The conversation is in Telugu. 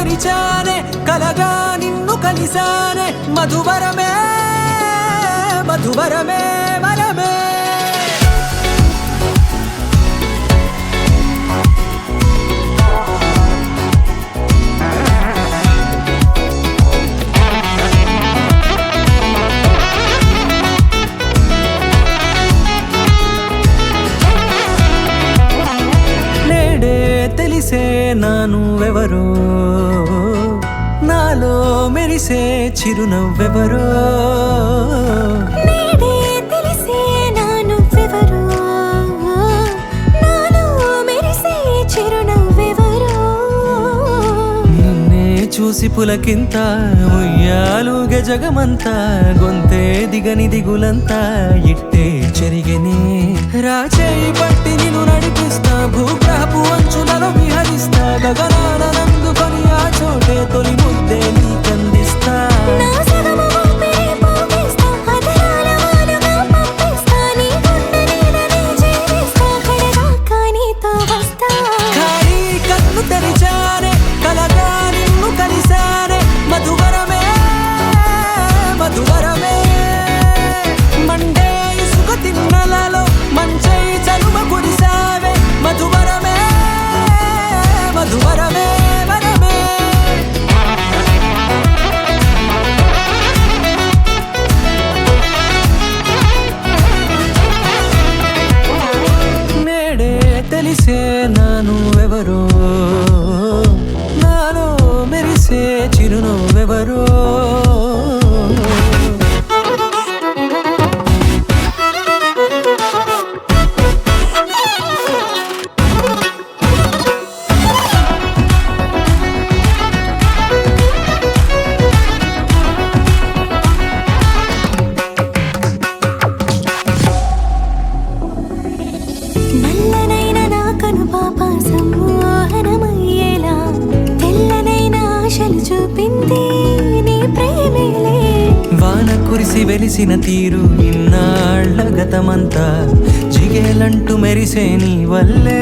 తెరిచానే కలగా నిన్ను కలిసానే మధువరమే మధువరమే వరమే తెలిసే నానువెవరో నాలో మెరిసే చిరునవ్వెవరో నేడే తెలిసే నానువెవరో నాలో మెరిసే చిరునవ్వెవరో నిన్నే చూసి పులకింత ఉయ్యాలుగే జగమంతా గొంతే దిగని దిగులంతా ఇట్టే చెరిగనే రాచేయి పట్టి నిన్ను నడిపిస్తా భూగ్రహపు అంచులలో విహరిస్తా గగనాన నందుకొని ఆ చోటే తొలి ముద్దే నీకందిస్తా నా సగము ఊపిరి పోగిస్తా అదరాల వాలుగా పంపిస్తా నీ గుండె నీడనే చేరిస్తా కడదాకా నీతో వస్తా ఖాళీ కన్ను తెరిచానే కలగా నిన్ను కలిసానే మధువరమే మధువరమే మండే ఇసుక తిన్నలలో మంచై చలువ కురిసావే మధువరమే మధువరమే వరమే నేడే తెలిసే నానువెవరో నాలో మెరిసే చిరునవ్వెవరో నల్లనైన నా కనుపాప సమ్మోహనమయ్యేలా తెల్లనైన ఆశలు చూపింది నీ ప్రేమేలే వాన కురిసి వెలిసిన తీరు ఇన్నాళ్ల గతమంతా జిగేలంటూ మెరిసే నీ వల్లే